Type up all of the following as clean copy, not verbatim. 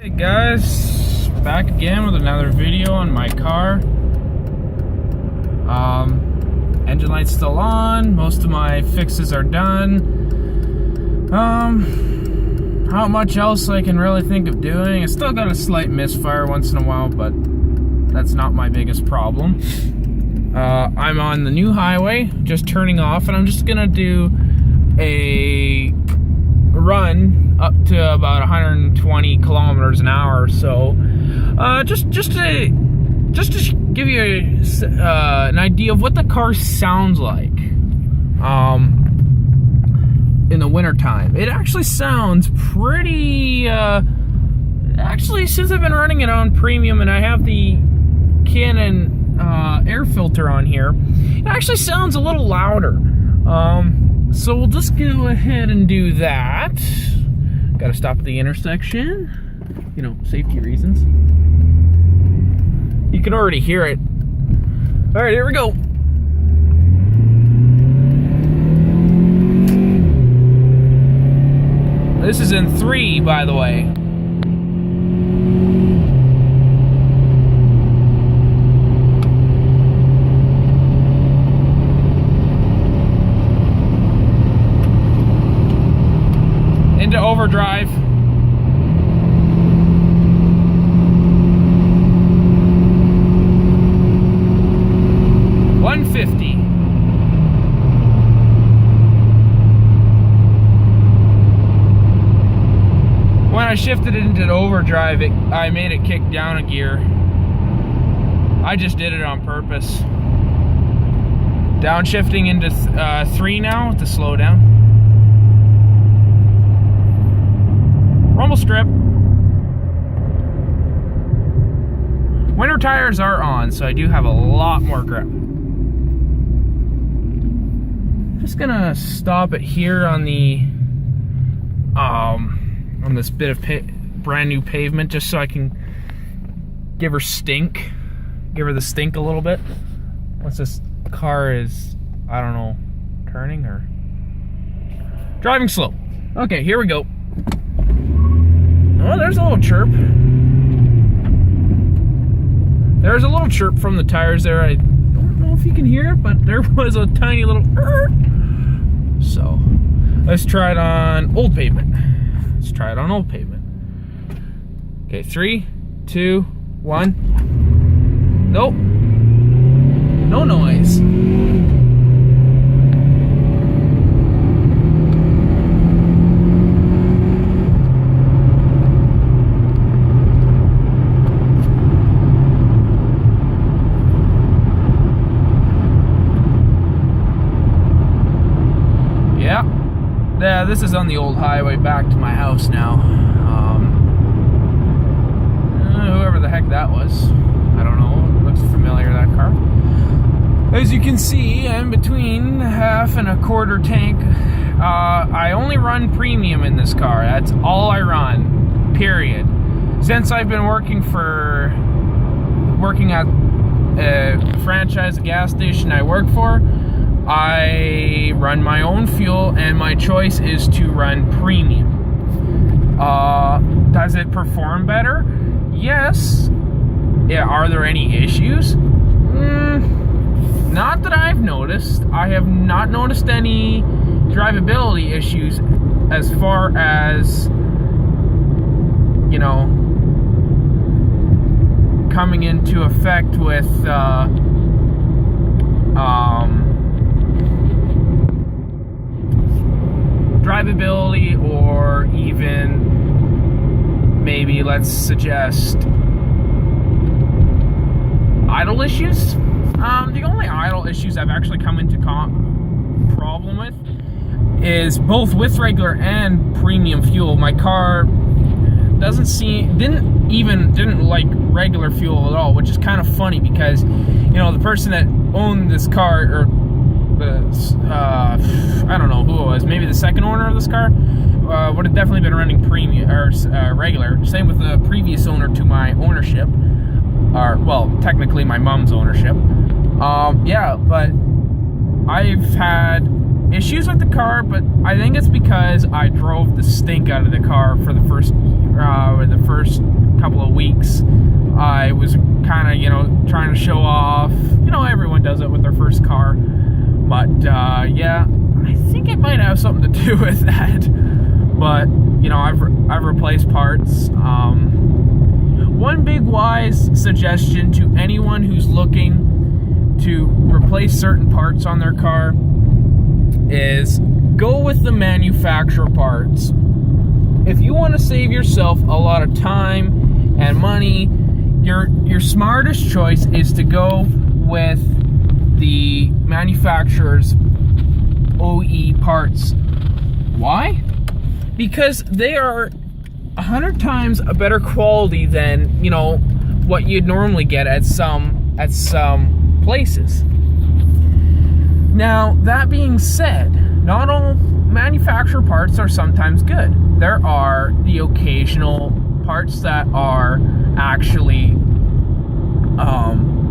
Hey guys, back again with another video on my car. Engine light's still on, most of my fixes are done. Not much else I can really think of doing. I still got a slight misfire once in a while, but that's not my biggest problem. I'm on the new highway, just turning off, and I'm just gonna do a run up to about 120 kilometers an hour or so, just to give you an idea of what the car sounds like in the wintertime. It actually sounds pretty, actually, since I've been running it on premium and I have the Canon air filter on here, it actually sounds a little louder. So we'll just go ahead and do that. Gotta stop at the intersection, you know, safety reasons. You can already hear it. All right, here we go. This is in 3, by the way. Into overdrive. When I shifted it into overdrive, I made it kick down a gear. I just did it on purpose. Downshifting into 3 now to slow down. Rumble strip. Winter tires are on, so I do have a lot more grip. Just gonna stop it here on the on this bit of brand new pavement, just so I can give her the stink a little bit. Once this car is, I don't know, turning or driving slow. Okay, here we go. Oh, there's a little chirp. There's a little chirp from the tires there. I don't know if you can hear it, but there was a tiny little So, let's try it on old pavement. Let's try it on old pavement. Okay, 3, 2, 1. Nope. No noise. Yeah, this is on the old highway back to my house now. Whoever the heck that was, I don't know. It looks familiar, that car. As you can see, I'm between half and a quarter tank. I only run premium in this car. That's all I run, period. Since I've been working at a franchise, a gas station I work for, I run my own fuel, and my choice is to run premium. Does it perform better? Yes. Yeah, are there any issues? Not that I've noticed. I have not noticed any drivability issues as far as, you know, coming into effect with drivability, or even maybe, let's suggest, idle issues. The only idle issues I've actually come into problem with is both with regular and premium fuel. My car didn't like regular fuel at all, which is kind of funny because, you know, the person that owned this car, or I don't know who it was, maybe the second owner of this car, would have definitely been running premium or regular. Same with the previous owner to my ownership, or well, technically my mom's ownership. Yeah, but I've had issues with the car, but I think it's because I drove the stink out of the car for the first kind of, trying to show off. Everyone does it with their first car. But, yeah, I think it might have something to do with that. But, I've replaced parts. One big wise suggestion to anyone who's looking to replace certain parts on their car is go with the manufacturer parts. If you want to save yourself a lot of time and money, your smartest choice is to go with the manufacturer's OE parts. Why? Because they are 100 times a better quality than, what you'd normally get at some places. Now, that being said, not all manufacturer parts are sometimes good. There are the occasional parts that are actually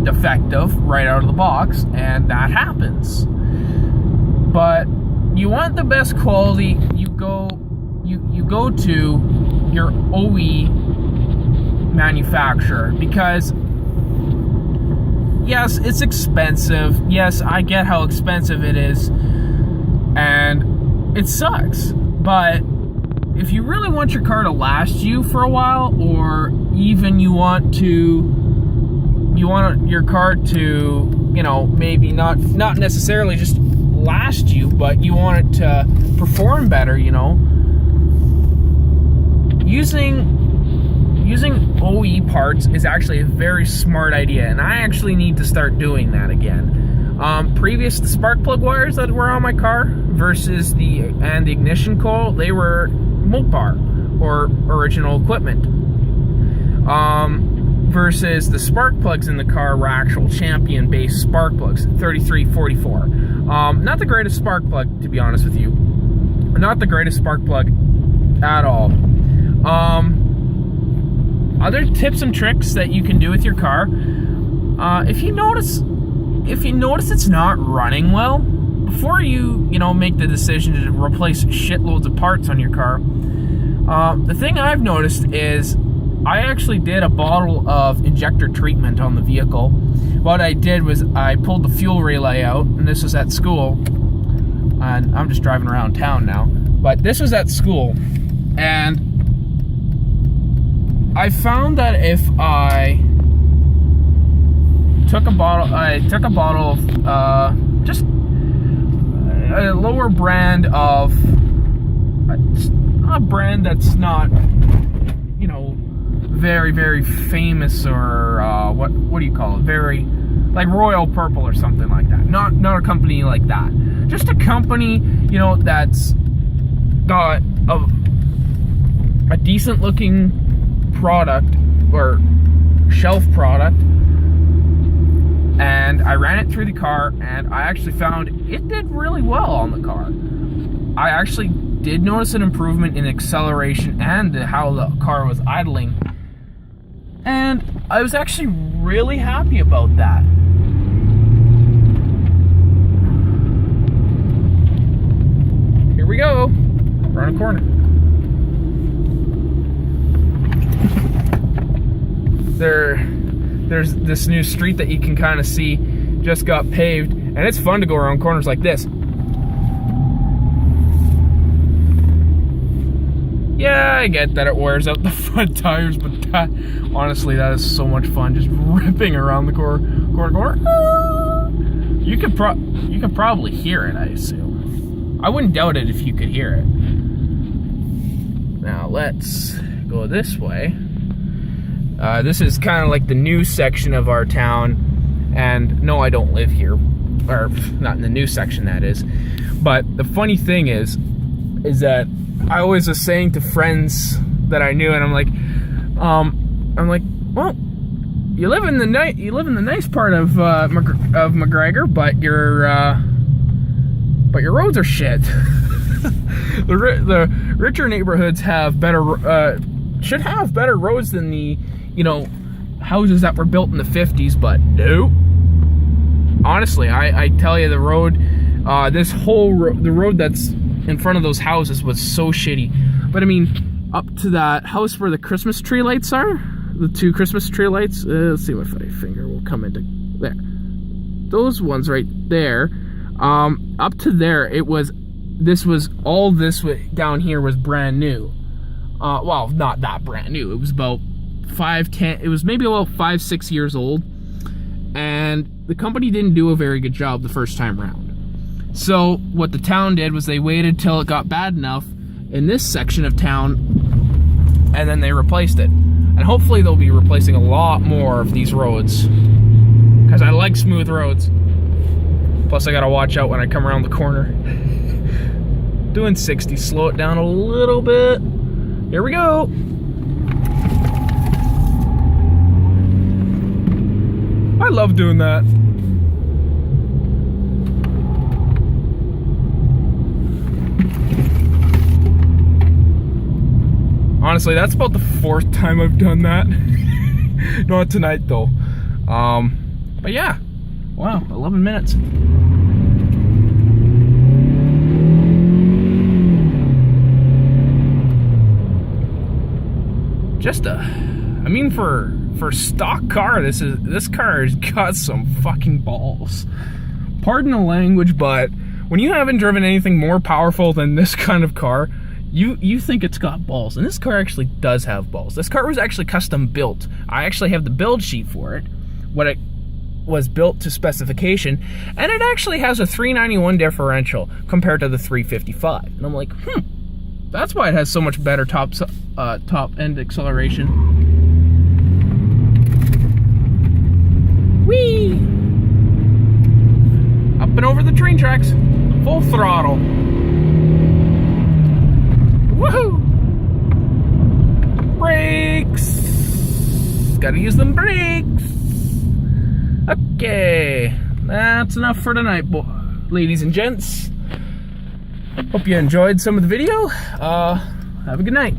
defective right out of the box, and that happens. But you want the best quality, you go to your OE manufacturer, because yes, it's expensive. Yes, I get how expensive it is, and it sucks. But if you really want your car to last you for a while, or even you want your car to, maybe not necessarily just last you, but you want it to perform better, using OE parts is actually a very smart idea, and I actually need to start doing that again. Previous the spark plug wires that were on my car versus the ignition coil, they were Mopar or original equipment. Versus the spark plugs in the car were actual Champion based spark plugs, 3344. Not the greatest spark plug, to be honest with you. Not the greatest spark plug at all. Other tips and tricks that you can do with your car, if you notice it's not running well, before you make the decision to replace shitloads of parts on your car, the thing I've noticed is I actually did a bottle of injector treatment on the vehicle. What I did was I pulled the fuel relay out, and this was at school, and I'm just driving around town now, but this was at school, and I found that if I took a bottle of just a lower brand of a brand that's not, very, very famous, or what do you call it? Very, like Royal Purple or something like that. Not a company like that. Just a company, that's got a decent looking product or shelf product. And I ran it through the car, and I actually found it did really well on the car. I actually did notice an improvement in acceleration and how the car was idling. And I was actually really happy about that. Here we go. Around a corner. There's this new street that you can kind of see just got paved, and it's fun to go around corners like this. Yeah, I get that it wears out the front tires, but honestly, that is so much fun, just ripping around the corner. You could probably hear it, I assume. I wouldn't doubt it if you could hear it. Now let's go this way. This is kind of like the new section of our town, and no, I don't live here, or not in the new section, that is. But the funny thing is that I always was saying to friends that I knew, and I'm like, well, you live in the nice part of McGregor, but your roads are shit. The richer neighborhoods have should have better roads than the houses that were built in the 50s, but no. Honestly, I tell you, the road, the road that's in front of those houses was so shitty. But I mean, up to that house where the Christmas tree lights are, the 2 Christmas tree lights. Let's see if my finger will come into there. Those ones right there. Up to there, this was down here was brand new. Well, not that brand new. It was about 5-10. It was maybe about 5-6 years old, and the company didn't do a very good job the first time round. So what the town did was they waited till it got bad enough in this section of town, and then they replaced it. And hopefully they'll be replacing a lot more of these roads, because I like smooth roads. Plus I gotta watch out when I come around the corner. Doing 60, slow it down a little bit. Here we go. I love doing that. Honestly, that's about the 4th time I've done that. Not tonight though. But yeah, wow, 11 minutes. I mean, for stock car, this car has got some fucking balls. Pardon the language, but when you haven't driven anything more powerful than this kind of car, you think it's got balls, and this car actually does have balls. This car was actually custom built. I actually have the build sheet for it, what it was built to specification, and it actually has a 391 differential compared to the 355. And I'm like, that's why it has so much better top end acceleration. Whee! Up and over the train tracks, full throttle. Woohoo! Brakes! Gotta use them brakes! Okay, that's enough for tonight, ladies and gents. Hope you enjoyed some of the video. Have a good night.